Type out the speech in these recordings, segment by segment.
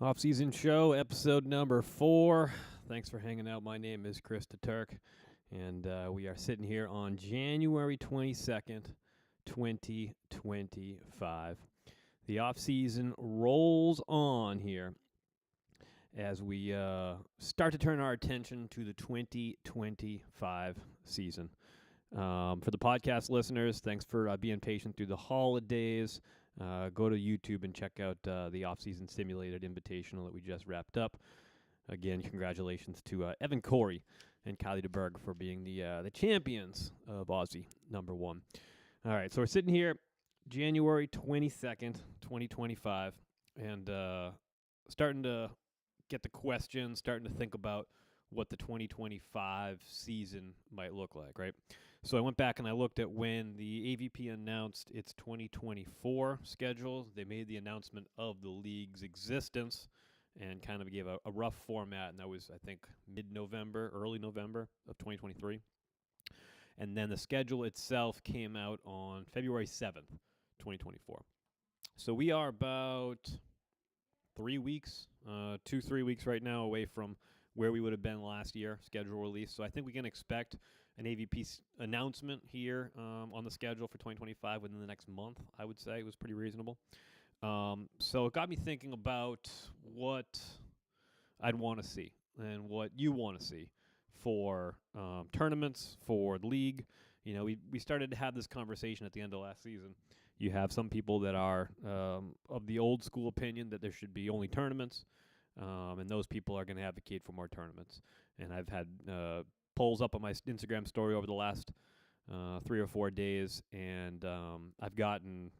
Off-Season Show, episode number 4. Thanks for hanging out. My name is Chris Turk, and we are sitting here on January 22nd, 2025. The off-season rolls on here as we start to turn our attention to the 2025 season. For the podcast listeners, thanks for being patient through the holidays. Go to YouTube and check out the off-season simulated invitational that we just wrapped up. Again, congratulations to Evan Corey and Kylie DeBerg for being the champions of Aussie number 1. All right, so we're sitting here January 22nd, 2025, and starting to get the questions, starting to think about what the 2025 season might look like, right? So I went back and I looked at when the AVP announced its 2024 schedule. They made the announcement of the league's existence and kind of gave a rough format, and that was, I think, mid-November, early November of 2023. And then the schedule itself came out on February 7th, 2024. So we are about 3 weeks, 3 weeks right now away from where we would have been last year, schedule release. So I think we can expect an AVP announcement here on the schedule for 2025 within the next month, I would say. It was pretty reasonable. So it got me thinking about what I'd want to see and what you want to see for tournaments, for the league. You know, we started to have this conversation at the end of last season. You have some people that are of the old school opinion that there should be only tournaments. And those people are going to advocate for more tournaments. And I've had polls up on my Instagram story over the last 3 or 4 days, and I've gotten,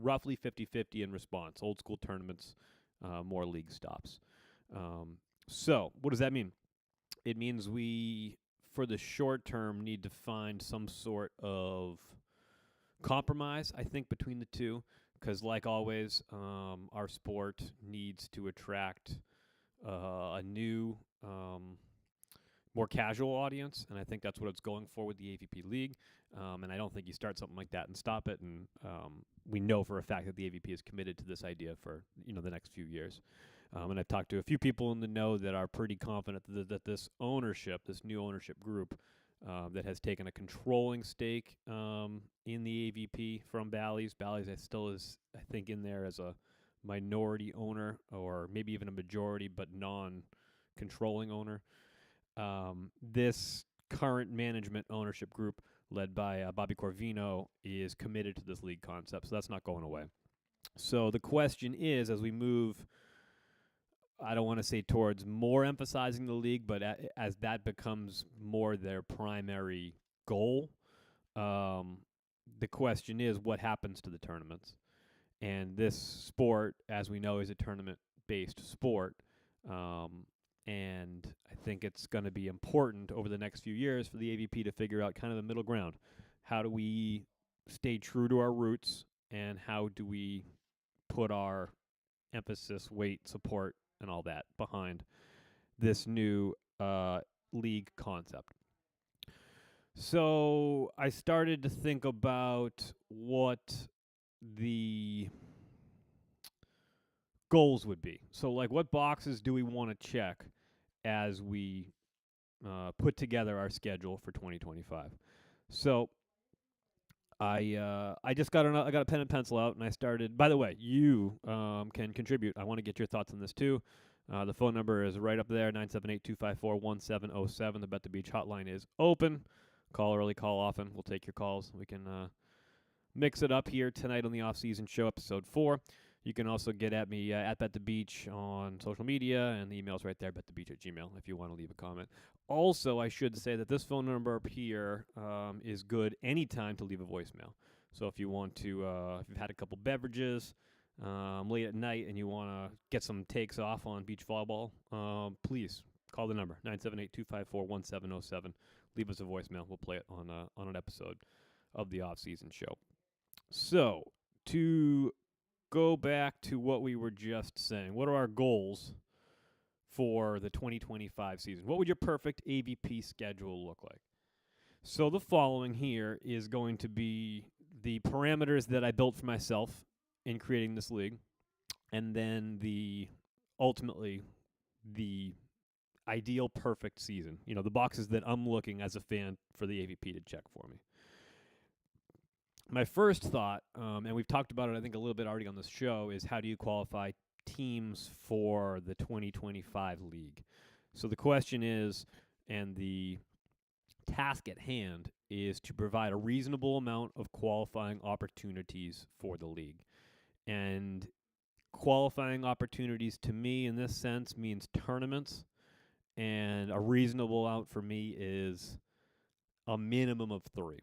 roughly 50-50 in response. Old school tournaments, more league stops. So what does that mean? It means we, for the short term, need to find some sort of compromise, I think, between the two, because like always, our sport needs to attract a new, more casual audience, and I think that's what it's going for with the AVP League. And I don't think you start something like that and stop it. And we know for a fact that the AVP is committed to this idea for the next few years. And I've talked to a few people in the know that are pretty confident that this new ownership group that has taken a controlling stake in the AVP from Bally's. Bally's still is, I think, in there as a minority owner, or maybe even a majority but non-controlling owner. This current management ownership group led by Bobby Corvino is committed to this league concept, so that's not going away. So the question is, as we move, I don't want to say towards more emphasizing the league, but as that becomes more their primary goal, the question is, what happens to the tournaments? And this sport, as we know, is a tournament-based sport. And I think it's going to be important over the next few years for the AVP to figure out kind of the middle ground. How do we stay true to our roots, and how do we put our emphasis, weight, support, and all that behind this new league concept? So I started to think about what the goals would be. So, like, what boxes do we want to check as we put together our schedule for 2025? So, I just got I got a pen and pencil out, and I started. By the way, you can contribute. I want to get your thoughts on this too. The phone number is right up there, 978-254-1707. The Bet the Beach hotline is open. Call early, call often. We'll take your calls. We can mix it up here tonight on the Off-Season Show, episode 4. You can also get at me at Bet the Beach on social media, and the email's right there, betthebeach@gmail, if you want to leave a comment. Also, I should say that this phone number up here is good anytime to leave a voicemail. So if you want to, if you've had a couple beverages late at night and you want to get some takes off on beach volleyball, please call the number, 978-254-1707. Leave us a voicemail. We'll play it on an episode of the Off-Season Show. So, to go back to what we were just saying, what are our goals for the 2025 season? What would your perfect AVP schedule look like? So the following here is going to be the parameters that I built for myself in creating this league, and then the ultimately the ideal perfect season. The boxes that I'm looking as a fan for the AVP to check for me. My first thought, and we've talked about it, I think, a little bit already on this show, is how do you qualify teams for the 2025 league? So the question is, and the task at hand is to provide a reasonable amount of qualifying opportunities for the league. And qualifying opportunities to me in this sense means tournaments, and a reasonable amount for me is a minimum of 3.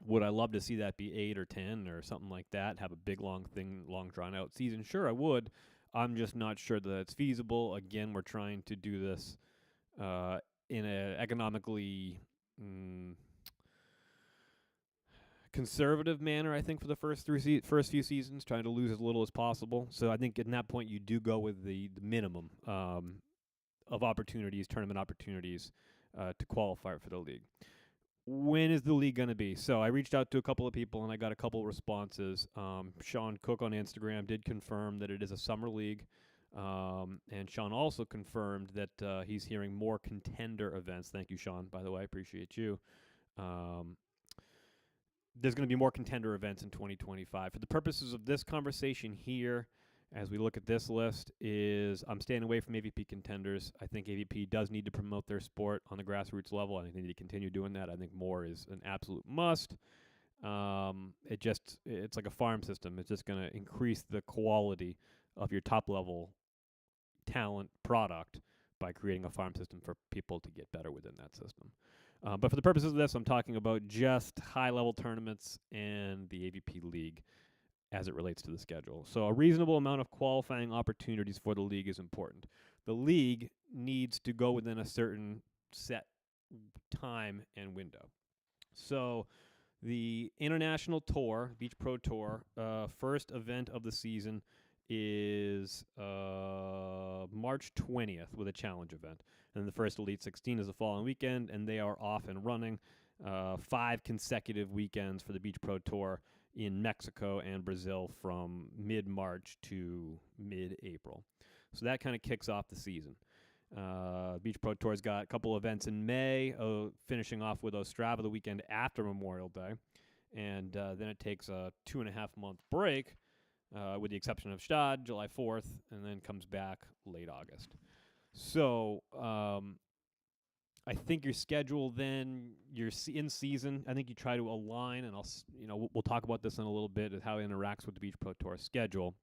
Would I love to see that be 8 or 10 or something like that, have a big long drawn out season? Sure, I would. I'm just not sure that it's feasible. Again, we're trying to do this in an economically conservative manner, I think, for the first few seasons, trying to lose as little as possible. So I think at that point you do go with the minimum of opportunities, tournament opportunities, to qualify for the league. When is the league going to be? So I reached out to a couple of people, and I got a couple of responses. Sean Cook on Instagram did confirm that it is a summer league, and Sean also confirmed that he's hearing more contender events. Thank you, Sean, by the way. I appreciate you. There's going to be more contender events in 2025. For the purposes of this conversation here, as we look at this list, is I'm staying away from AVP contenders. I think AVP does need to promote their sport on the grassroots level. I think they need to continue doing that. I think more is an absolute must. It's like a farm system. It's just going to increase the quality of your top-level talent product by creating a farm system for people to get better within that system. But for the purposes of this, I'm talking about just high-level tournaments and the AVP League as it relates to the schedule. So a reasonable amount of qualifying opportunities for the league is important. The league needs to go within a certain set time and window. So the International Tour, Beach Pro Tour, first event of the season is March 20th with a challenge event. And the first Elite 16 is the following weekend, and they are off and running 5 consecutive weekends for the Beach Pro Tour in Mexico and Brazil from mid-March to mid-April. So that kind of kicks off the season. Beach Pro Tour's got a couple events in May, finishing off with Ostrava the weekend after Memorial Day. And then it takes a 2.5-month break, with the exception of Stade, July 4th, and then comes back late August. So I think your schedule then, you're in season. I think you try to align, and we'll talk about this in a little bit, how it interacts with the Beach Pro Tour schedule.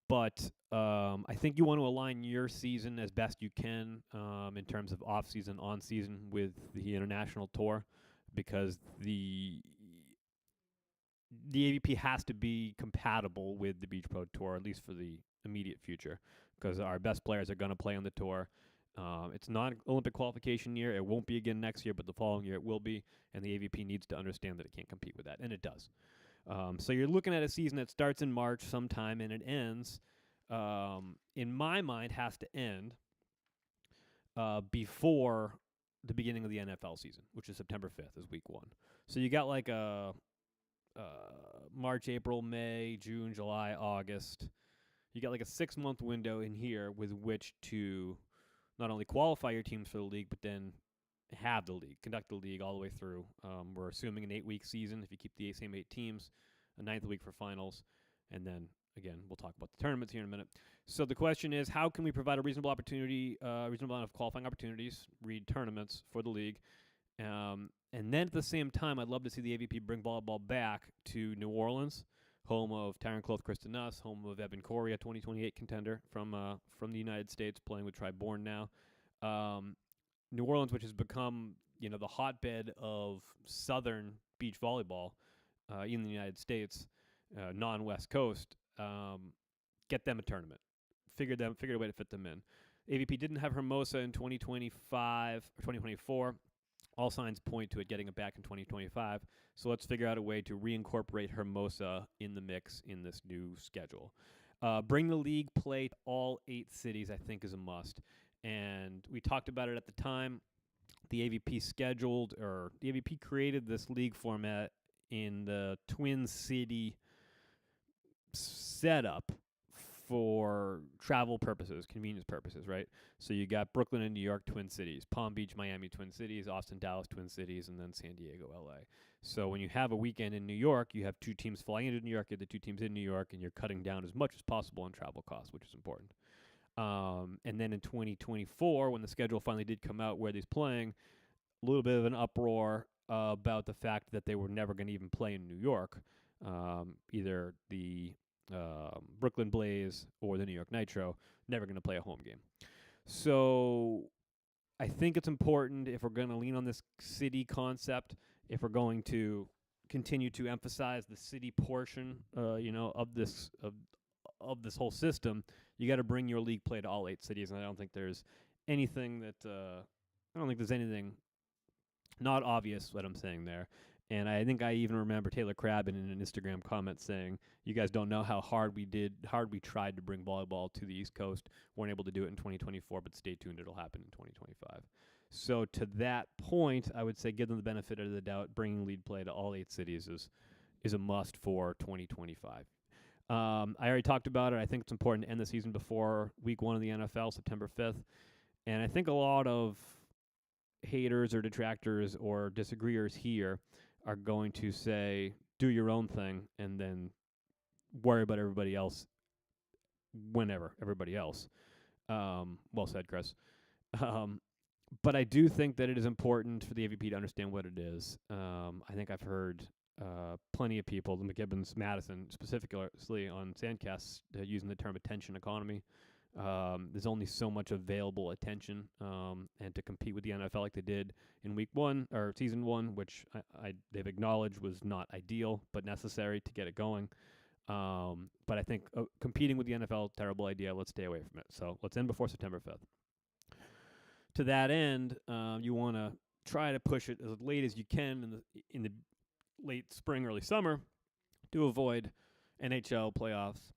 But I think you want to align your season as best you can in terms of off-season, on-season with the International Tour, because the AVP has to be compatible with the Beach Pro Tour, at least for the immediate future, because our best players are going to play on the tour. It's not an Olympic qualification year. It won't be again next year, but the following year it will be, and the AVP needs to understand that it can't compete with that, and it does. So you're looking at a season that starts in March sometime, and it ends, in my mind, has to end before the beginning of the NFL season, which is September 5th is week 1. So you got like a March, April, May, June, July, August. You got like a 6-month window in here with which to not only qualify your teams for the league, but then have the league, conduct the league all the way through. We're assuming an 8-week season if you keep the same 8 teams, a 9th week for finals, and then, again, we'll talk about the tournaments here in a minute. So the question is, how can we provide a reasonable amount of qualifying opportunities, read tournaments for the league, and then at the same time, I'd love to see the AVP bring volleyball back to New Orleans, home of Tyron Cloth, Kristen Nuss, home of Evan Corey, a 2028 contender from the United States, playing with Tri-Born now. New Orleans, which has become the hotbed of Southern beach volleyball in the United States, non-West Coast. Get them a tournament. Figure a way to fit them in. AVP didn't have Hermosa in 2025 or 2024. All signs point to it getting it back in 2025. So let's figure out a way to reincorporate Hermosa in the mix in this new schedule. Bring the league play to all 8 cities, I think, is a must. And we talked about it at the time. The AVP created this league format in the Twin City setup for travel purposes, convenience purposes, right? So you got Brooklyn and New York, Twin Cities, Palm Beach, Miami, Twin Cities, Austin, Dallas, Twin Cities, and then San Diego, LA. So when you have a weekend in New York, you have two teams flying into New York, you have the two teams in New York, and you're cutting down as much as possible on travel costs, which is important. And then in 2024, when the schedule finally did come out where he's playing, a little bit of an uproar about the fact that they were never going to even play in New York, either the Brooklyn Blaze or the New York Nitro, never going to play a home game. So I think it's important, if we're going to lean on this city concept, if we're going to continue to emphasize the city portion, of this whole system, you got to bring your league play to all 8 cities. And I don't think there's anything not obvious what I'm saying there. And I think I even remember Taylor Crabb in an Instagram comment saying, "You guys don't know how hard we tried to bring volleyball to the East Coast. Weren't able to do it in 2024, but stay tuned, it'll happen in 2025." So to that point, I would say give them the benefit of the doubt. Bringing league play to all 8 cities is a must for 2025. I already talked about it. I think it's important to end the season before Week 1 of the NFL, September 5th. And I think a lot of haters or detractors or disagreeers here are going to say, do your own thing and then worry about everybody else whenever everybody else. Well said, Chris. But I do think that it is important for the AVP to understand what it is. I think I've heard plenty of people, the McGibbons, Madison, specifically on Sandcast, using the term attention economy. There's only so much available attention, and to compete with the NFL like they did in Week 1 or Season 1, which they've acknowledged was not ideal but necessary to get it going. But I think competing with the NFL, terrible idea. Let's stay away from it. So let's end before September 5th. To that end, you want to try to push it as late as you can in the late spring, early summer, to avoid NHL playoffs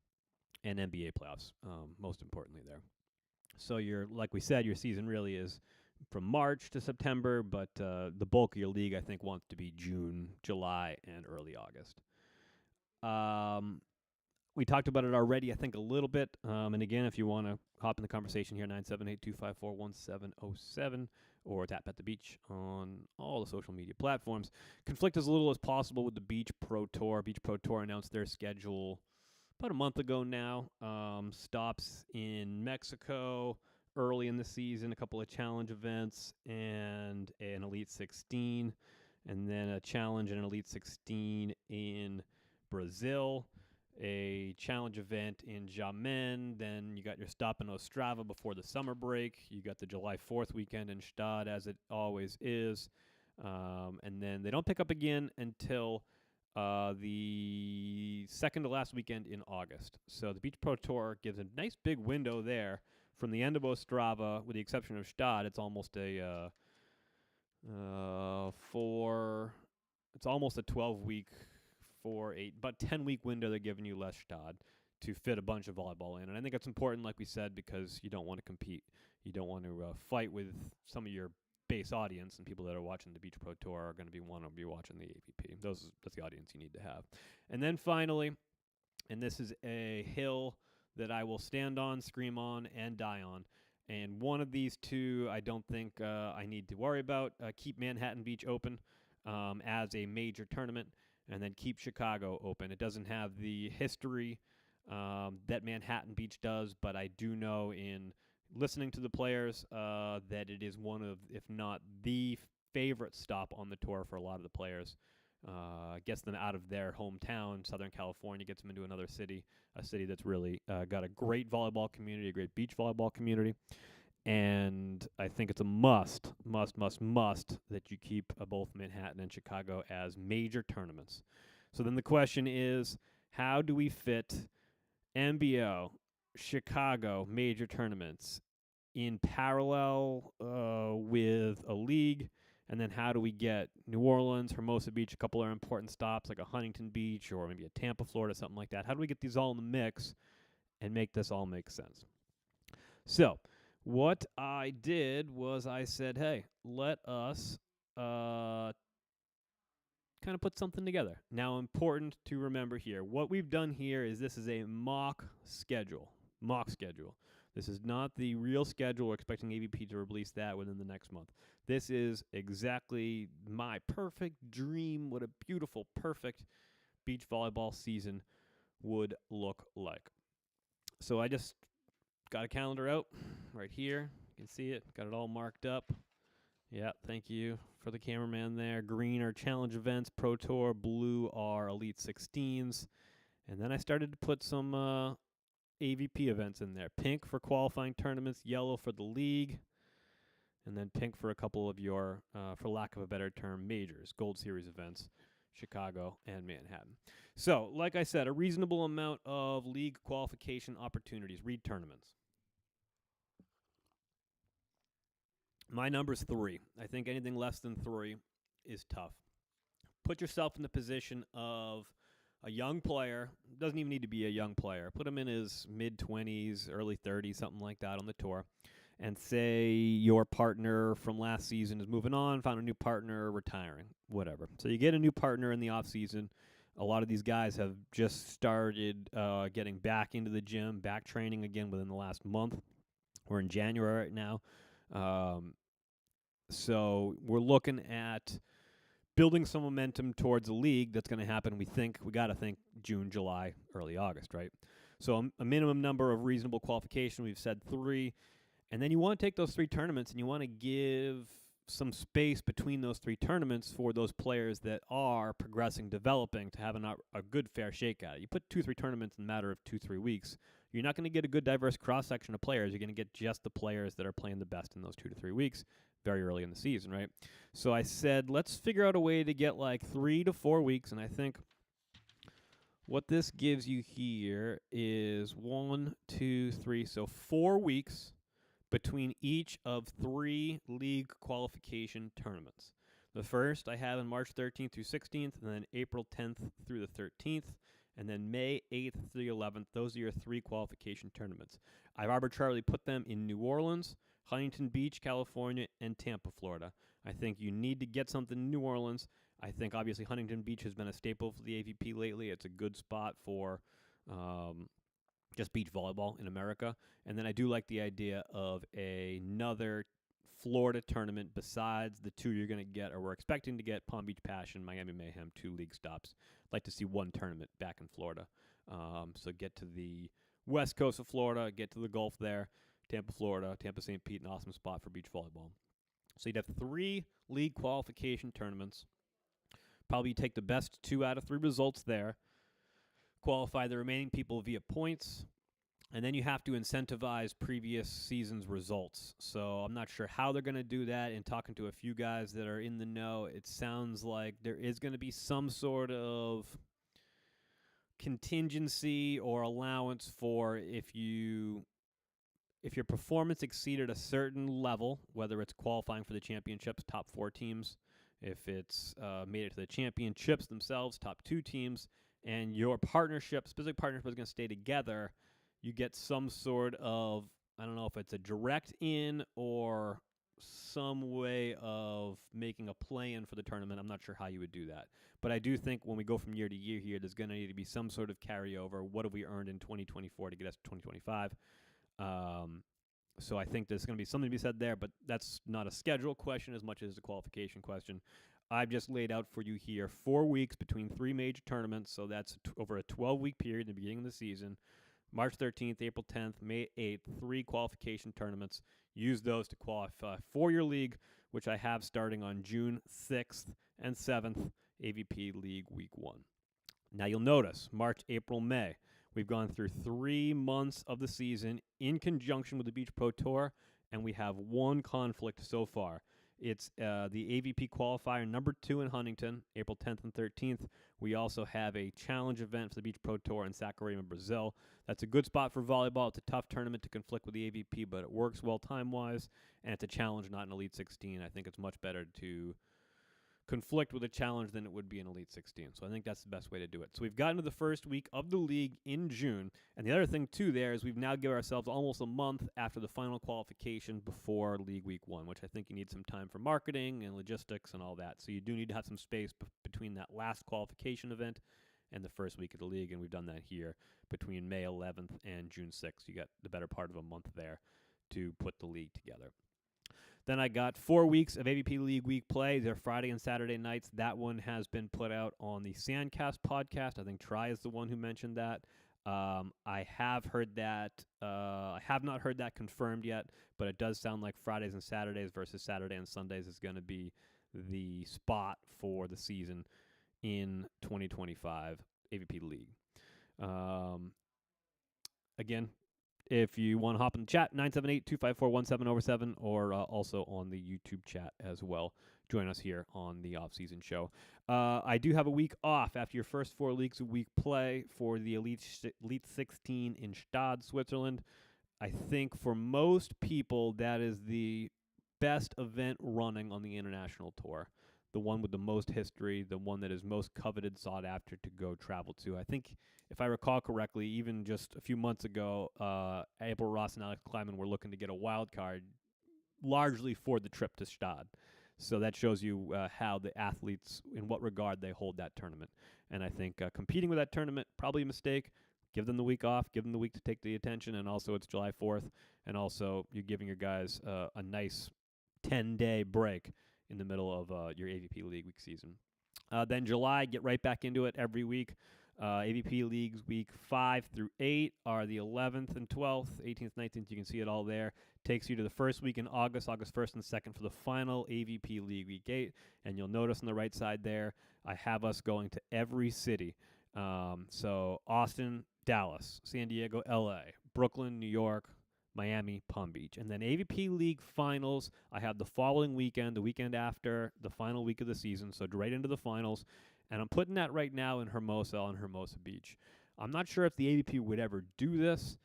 and NBA playoffs, most importantly there. So like we said, your season really is from March to September, but the bulk of your league, I think, wants to be June, July, and early August. We talked about it already, I think, a little bit. And again, if you want to hop in the conversation here, 978-254-1707, or tap at the beach on all the social media platforms. Conflict as little as possible with the Beach Pro Tour. Beach Pro Tour announced their schedule about a month ago now. Stops in Mexico early in the season, a couple of challenge events, and an Elite 16, and then a challenge and an Elite 16 in Brazil, a challenge event in Jamen. Then you got your stop in Ostrava before the summer break. You got the July 4th weekend in Stade, as it always is. And then they don't pick up again until the second to last weekend in August. So the Beach Pro Tour gives a nice big window there from the end of Ostrava, with the exception of Stade. It's almost a 12-week, 10-week window they're giving you less Stade to fit a bunch of volleyball in. And I think it's important, like we said, because you don't want to compete. You don't want to fight with some of your base audience, and people that are watching the Beach Pro Tour are going to be watching the AVP. That's the audience you need to have. And then finally, and this is a hill that I will stand on, scream on, and die on, and one of these two I don't think I need to worry about. Keep Manhattan Beach open as a major tournament, and then keep Chicago open. It doesn't have the history that Manhattan Beach does, but I do know, in listening to the players, that it is one of, if not the favorite stop on the tour for a lot of the players. Gets them out of their hometown, Southern California, gets them into another city, a city that's really got a great volleyball community, a great beach volleyball community. And I think it's a must that you keep both Manhattan and Chicago as major tournaments. So then the question is, how do we fit MBO, Chicago major tournaments in parallel with a league? And then how do we get New Orleans, Hermosa Beach, a couple of important stops like a Huntington Beach or maybe a Tampa, Florida, something like that? How do we get these all in the mix and make this all make sense? So what I did was I said, hey, let us kind of put something together. Now, important to remember here, what we've done here is this is a mock schedule. mock schedule. This is not the real schedule. We're expecting AVP to release that within the next month. This is exactly my perfect dream, what a beautiful, perfect beach volleyball season would look like. So I just got a calendar out right here. You can see it. Got it all marked up. Yeah, thank you for the cameraman there. Green are challenge events, Pro Tour. Blue are Elite 16s. And then I started to put some AVP events in there. Pink for qualifying tournaments, yellow for the league, and then pink for a couple of your, for lack of a better term, majors, Gold Series events, Chicago and Manhattan. So, like I said, a reasonable amount of league qualification opportunities, read tournaments. My number's 3. I think anything less than 3 is tough. Put yourself in the position of a young player. Doesn't even need to be a young player. Put him in his mid-20s, early 30s, something like that on the tour. And say your partner from last season is moving on, found a new partner, retiring, whatever. So you get a new partner in the off-season. A lot of these guys have just started getting back into the gym, back training again within the last month. We're in January right now. So we're looking at building some momentum towards a league that's going to happen, we got to think June, July, early August, right? So a minimum number of reasonable qualification, we've said 3. And then you want to take those 3 tournaments and you want to give some space between those 3 tournaments for those players that are progressing, developing, to have a good, fair shake at it. You put 2-3 tournaments in a matter of 2-3 weeks, you're not going to get a good, diverse cross-section of players. You're going to get just the players that are playing the best in those 2 to 3 weeks very early in the season, right? So I said, let's figure out a way to get like 3 to 4 weeks, and I think what this gives you here is 1, 2, 3, so 4 weeks between each of 3 league qualification tournaments. The first I have in March 13th through 16th, and then April 10th through the 13th, and then May 8th through the 11th. Those are your 3 qualification tournaments. I've arbitrarily put them in New Orleans, Huntington Beach, California, and Tampa, Florida. I think you need to get something in New Orleans. I think obviously Huntington Beach has been a staple for the AVP lately. It's a good spot for just beach volleyball in America. And then I do like the idea of another Florida tournament besides the 2 you're going to get, or we're expecting to get, Palm Beach Passion, Miami Mayhem, 2 league stops. I'd like to see 1 tournament back in Florida. So get to the west coast of Florida, get to the Gulf there, Tampa, Florida, Tampa, St. Pete, an awesome spot for beach volleyball. So you'd have 3 league qualification tournaments. Probably take the best 2 out of 3 results there, qualify the remaining people via points, and then you have to incentivize previous season's results. So I'm not sure how they're going to do that. In talking to a few guys that are in the know, it sounds like there is going to be some sort of contingency or allowance for if your performance exceeded a certain level, whether it's qualifying for the championships, top 4 teams, if it's made it to the championships themselves, top 2 teams, and your specific partnership is going to stay together, you get some sort of, I don't know if it's a direct in or some way of making a play-in for the tournament. I'm not sure how you would do that. But I do think when we go from year to year here, there's going to need to be some sort of carryover. What have we earned in 2024 to get us to 2025? So I think there's going to be something to be said there, but that's not a schedule question as much as a qualification question. I've just laid out for you here 4 weeks between 3 major tournaments, so that's over a 12-week period in the beginning of the season. March 13th, April 10th, May 8th, 3 qualification tournaments. Use those to qualify for your league, which I have starting on June 6th and 7th, AVP League Week 1. Now you'll notice, March, April, May, we've gone through 3 months of the season in conjunction with the Beach Pro Tour, and we have 1 conflict so far. It's the AVP qualifier number 2 in Huntington, April 10th and 13th. We also have a challenge event for the Beach Pro Tour in Saquarema, Brazil. That's a good spot for volleyball. It's a tough tournament to conflict with the AVP, but it works well time-wise, and it's a challenge, not an Elite 16. I think it's much better to conflict with a challenge than it would be an Elite 16. So I think that's the best way to do it. So we've gotten to the first week of the league in June. And the other thing, too, there is we've now given ourselves almost a month after the final qualification before League Week 1, which I think you need some time for marketing and logistics and all that. So you do need to have some space between that last qualification event and the first week of the league, and we've done that here between May 11th and June 6th. You got the better part of a month there to put the league together. Then I got 4 weeks of AVP League Week play. They're Friday and Saturday nights. That one has been put out on the Sandcast podcast. I think Tri is the one who mentioned that. I have heard that. I have not heard that confirmed yet, but it does sound like Fridays and Saturdays versus Saturday and Sundays is going to be the spot for the season in 2025 AVP League. Again, if you want to hop in the chat, 978-254-1707, or also on the YouTube chat as well. Join us here on the off-season show. I do have a week off after your first 4 weeks of week play for the Elite 16 in Stade, Switzerland. I think for most people, that is the best event running on the international tour. The one with the most history, the one that is most coveted, sought after to go travel to. I think, if I recall correctly, even just a few months ago, April Ross and Alex Kleiman were looking to get a wild card largely for the trip to Stade. So that shows you how the athletes, in what regard they hold that tournament. And I think competing with that tournament, probably a mistake. Give them the week off. Give them the week to take the attention. And also, it's July 4th. And also, you're giving your guys a nice 10-day break in the middle of your AVP League week season. Then July, get right back into it every week. AVP Leagues week 5 through 8 are the 11th and 12th, 18th, 19th. You can see it all there. Takes you to the first week in August, August 1st and 2nd for the final AVP League week 8. And you'll notice on the right side there, I have us going to every city. So Austin, Dallas, San Diego, LA, Brooklyn, New York, Miami, Palm Beach. And then AVP League Finals, I have the following weekend, the weekend after the final week of the season, so right into the finals. And I'm putting that right now in Hermosa on Hermosa Beach. I'm not sure if the AVP would ever do this.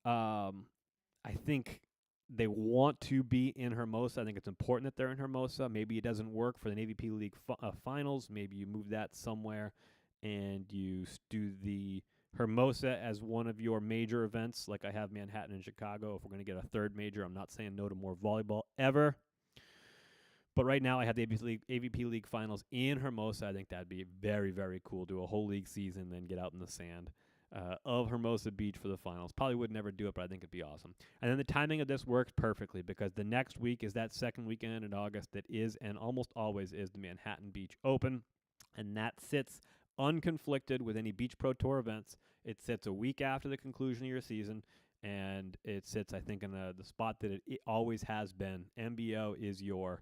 I think they want to be in Hermosa. I think it's important that they're in Hermosa. Maybe it doesn't work for the AVP League Finals. Maybe you move that somewhere and you do the Hermosa as one of your major events, like I have Manhattan and Chicago. If we're going to get a third major, I'm not saying no to more volleyball ever. But right now I have the AVP League Finals in Hermosa. I think that'd be very, very cool. Do a whole league season, then get out in the sand of Hermosa Beach for the finals. Probably would never do it, but I think it'd be awesome. And then the timing of this works perfectly because the next week is that second weekend in August that is and almost always is the Manhattan Beach Open. And that sits unconflicted with any Beach Pro Tour events. It sits a week after the conclusion of your season, and it sits, I think, in the spot that it always has been. MBO is your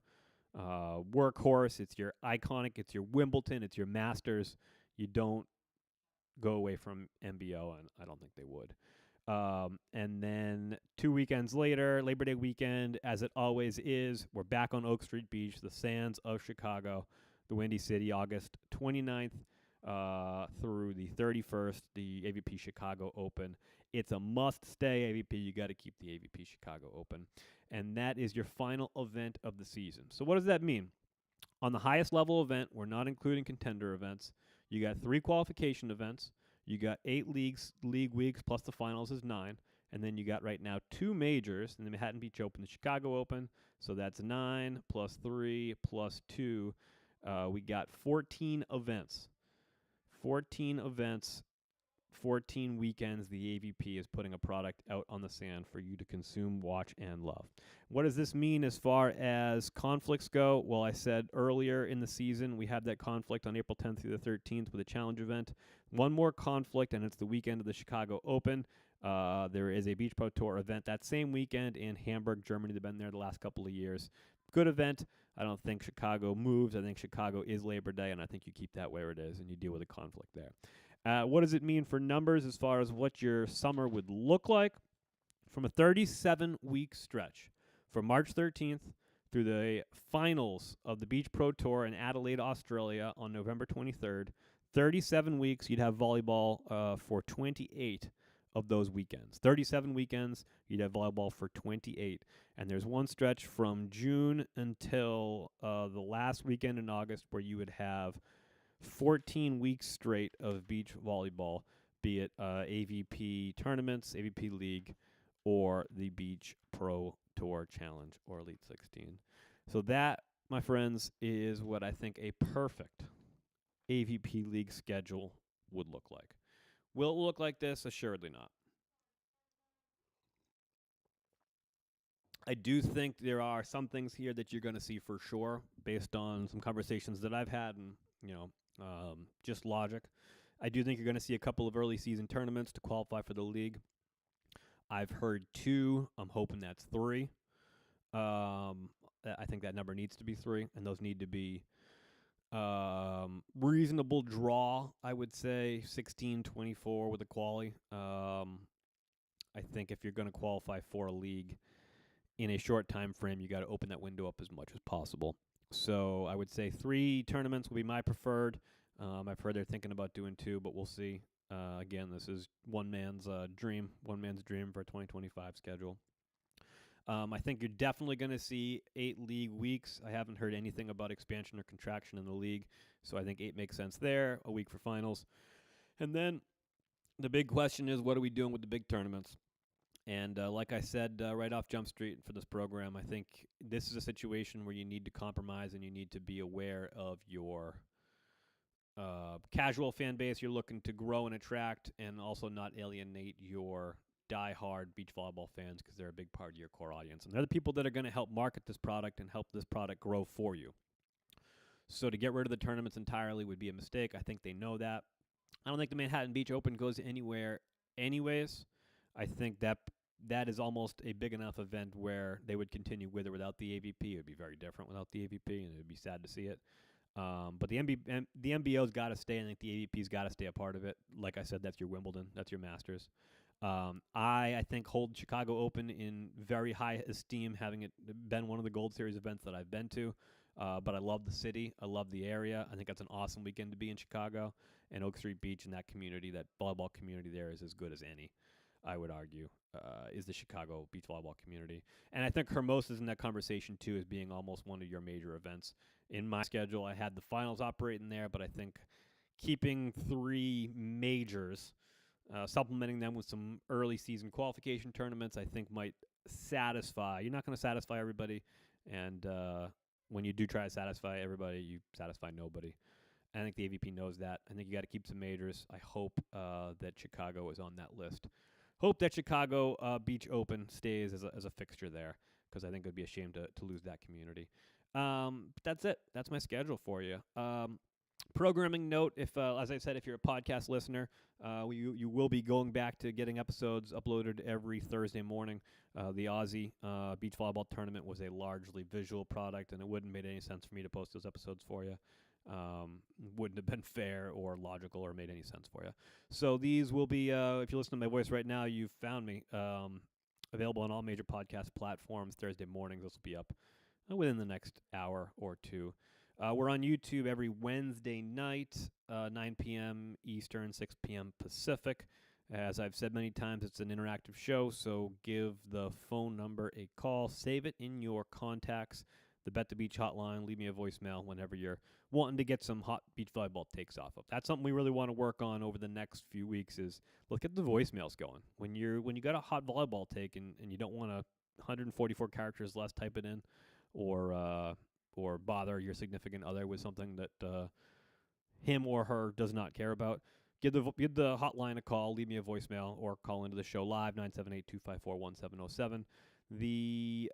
workhorse. It's your iconic. It's your Wimbledon. It's your Masters. You don't go away from MBO, and I don't think they would. And then 2 weekends later, Labor Day weekend, as it always is, we're back on Oak Street Beach, the sands of Chicago, the Windy City, August 29th through the 31st, the AVP Chicago Open. It's a must-stay AVP. You got to keep the AVP Chicago Open. And that is your final event of the season. So what does that mean? On the highest level event, we're not including contender events. You got 3 qualification events. You got 8 league weeks, plus the finals is 9. And then you got right now 2 majors, in the Manhattan Beach Open, the Chicago Open. So that's 9 plus 3 plus 2. We got 14 events. 14 events, 14 weekends. The AVP is putting a product out on the sand for you to consume, watch, and love. What does this mean as far as conflicts go? Well, I said earlier in the season we have that conflict on April 10th through the 13th with a challenge event. One more conflict, and it's the weekend of the Chicago Open. There is a Beach Pro Tour event that same weekend in Hamburg, Germany. They've been there the last couple of years. Good event. I don't think Chicago moves. I think Chicago is Labor Day, and I think you keep that where it is, and you deal with a conflict there. What does it mean for numbers as far as what your summer would look like? From a 37-week stretch from March 13th through the finals of the Beach Pro Tour in Adelaide, Australia on November 23rd, 37 weeks, you'd have volleyball for 28 of those weekends. 37 weekends, you'd have volleyball for 28. And there's one stretch from June until the last weekend in August where you would have 14 weeks straight of beach volleyball, be it AVP tournaments, AVP League, or the Beach Pro Tour Challenge or Elite 16. So that, my friends, is what I think a perfect AVP League schedule would look like. Will it look like this? Assuredly not. I do think there are some things here that you're going to see for sure, based on some conversations that I've had, and just logic. I do think you're going to see a couple of early season tournaments to qualify for the league. I've heard 2. I'm hoping that's 3. I think that number needs to be 3, and those need to be reasonable draw. I would say 16-24 with a quali. I think if you're going to qualify for a league in a short time frame, you got to open that window up as much as possible. So I would say 3 tournaments would be my preferred. I've heard they're thinking about doing 2, but we'll see. Again, this is one man's dream for a 2025 schedule. I think you're definitely going to see 8 league weeks. I haven't heard anything about expansion or contraction in the league, so I think 8 makes sense there, a week for finals. And then the big question is, what are we doing with the big tournaments? And like I said right off Jump Street for this program, I think this is a situation where you need to compromise and you need to be aware of your casual fan base you're looking to grow and attract, and also not alienate your die-hard beach volleyball fans, because they're a big part of your core audience. And they're the people that are going to help market this product and help this product grow for you. So to get rid of the tournaments entirely would be a mistake. I think they know that. I don't think the Manhattan Beach Open goes anywhere anyways. I think that is almost a big enough event where they would continue with or without the AVP. It would be very different without the AVP, and it would be sad to see it. But the MBO's got to stay, and I think the AVP's got to stay a part of it. Like I said, that's your Wimbledon, that's your Masters. I think hold Chicago Open in very high esteem, having it been one of the Gold Series events that I've been to. But I love the city. I love the area. I think that's an awesome weekend to be in Chicago. And Oak Street Beach and that community, that volleyball community there, is as good as any, I would argue, is the Chicago beach volleyball community. And I think Hermosa's in that conversation, too, as being almost one of your major events. In my schedule, I had the finals operating there, but I think keeping 3 majors, supplementing them with some early season qualification tournaments, I think might satisfy. You're not going to satisfy everybody, and when you do try to satisfy everybody, you satisfy nobody. I think the AVP knows that. I think you got to keep some majors. I hope that Chicago is on that list. Hope that Chicago Beach Open stays as a fixture there, because I think it would be a shame to lose that community. But that's it. That's my schedule for you. Programming note, if as I said, if you're a podcast listener, you will be going back to getting episodes uploaded every Thursday morning. The Aussie Beach Volleyball Tournament was a largely visual product, and it wouldn't have made any sense for me to post those episodes for you. Wouldn't have been fair or logical or made any sense for you. So these will be, if you listen to my voice right now, you've found me, available on all major podcast platforms Thursday mornings. This will be up within the next hour or 2. We're on YouTube every Wednesday night, 9 p.m. Eastern, 6 p.m. Pacific. As I've said many times, it's an interactive show, so give the phone number a call. Save it in your contacts, the Bet the Beach hotline. Leave me a voicemail whenever you're wanting to get some hot beach volleyball takes off of. That's something we really want to work on over the next few weeks, is look at the voicemails going. When you got a hot volleyball take and you don't want 144 characters less, type it in, or bother your significant other with something that him or her does not care about, give the hotline a call, leave me a voicemail, or call into the show live, 978-254-1707. The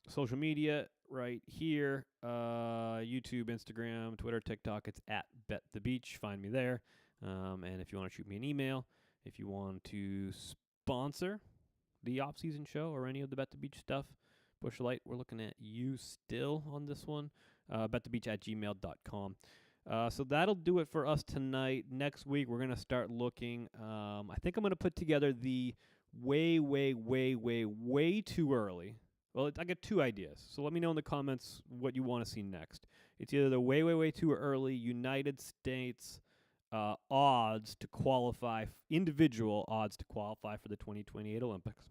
social media right here, YouTube, Instagram, Twitter, TikTok, it's at Bet the Beach. Find me there. And if you want to shoot me an email, if you want to sponsor the off-season show or any of the Bet the Beach stuff, Bush Light, we're looking at you still on this one. betthebeach@gmail.com. So that'll do it for us tonight. Next week, we're going to start looking. I think I'm going to put together the way too early. Well, I got 2 ideas. So let me know in the comments what you want to see next. It's either the way too early United States odds to qualify, individual odds to qualify for the 2028 Olympics.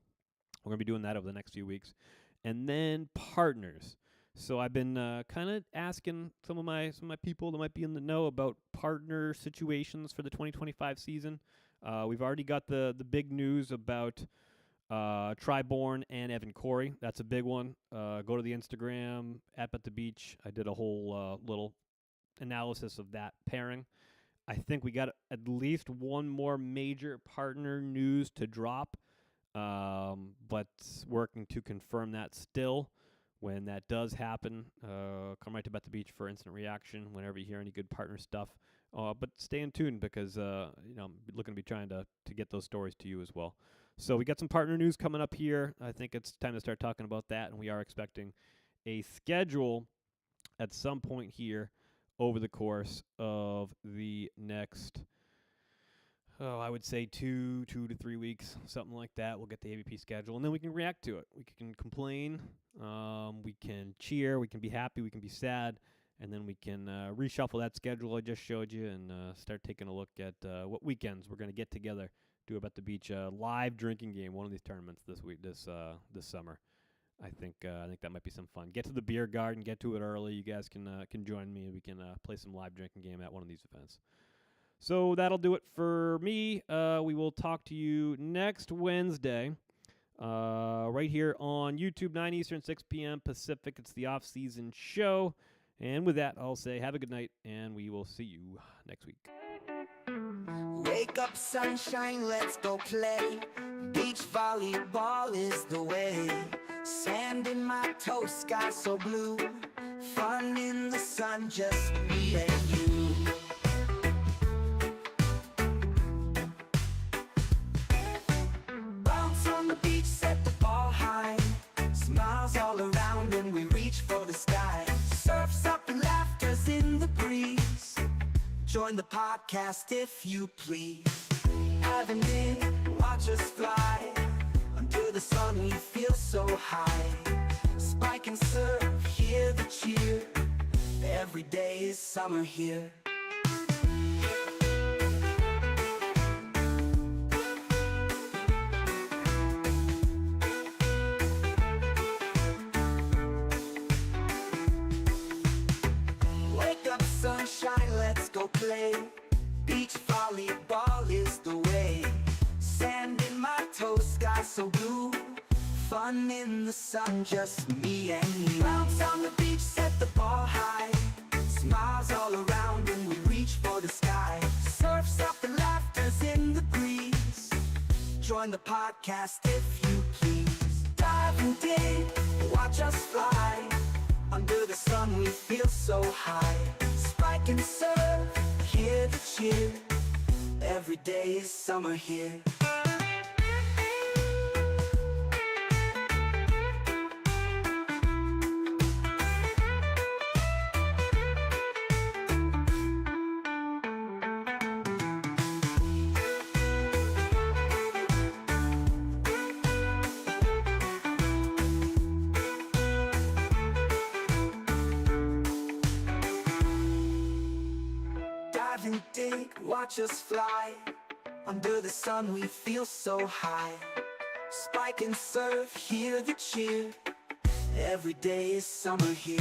We're going to be doing that over the next few weeks. And then partners. So I've been kind of asking some of my people that might be in the know about partner situations for the 2025 season. We've already got the big news about Triborn and Evan Corey. That's a big one. Go to the Instagram, at the Beach. I did a whole little analysis of that pairing. I think we got at least one more major partner news to drop, but working to confirm that still. When that does happen, come right to Bet the Beach for instant reaction whenever you hear any good partner stuff. But stay in tune because I'm looking to be trying to get those stories to you as well. So we got some partner news coming up here. I think it's time to start talking about that, and we are expecting a schedule at some point here over the course of the next, I would say 2 to 3 weeks, something like that. We'll get the ABP schedule, and then we can react to it. We can complain, we can cheer, we can be happy, we can be sad, and then we can reshuffle that schedule I just showed you and start taking a look at what weekends we're going to get together, do about the beach live drinking game, one of these tournaments this summer. I think that might be some fun. Get to the beer garden, get to it early. You guys can join me, and we can play some live drinking game at one of these events. So that'll do it for me. We will talk to you next Wednesday, right here on YouTube, 9 Eastern, 6 p.m. Pacific. It's the Off-SZN show. And with that, I'll say have a good night, and we will see you next week. Wake up, sunshine, let's go play. Beach volleyball is the way. Sand in my toes, sky so blue. Fun in the sun, just me and you. Bounce on the beach, set the ball high. Smiles all around and we reach for the sky. Surfs up and laughter's in the breeze. Join the podcast if you please. Having it, watch us fly. Under the sun we feel so high. Spike and surf, hear the cheer. Every day is summer here. Wake up, sunshine, let's go play. Beach volleyball is the way. Sand in my toes, sky so blue. Fun in the sun, just me and you. Bounce on the beach, set the ball high. Smiles all around and we reach for the sky. Surfs up and laughter's in the breeze. Join the podcast if you please. Dive and dig, watch us fly. Under the sun we feel so high. Spike and surf, hear the cheer. Every day is summer here. Dive and dig, watch us fly. Under the sun we feel so high. Spike and surf, hear the cheer. Every day is summer here.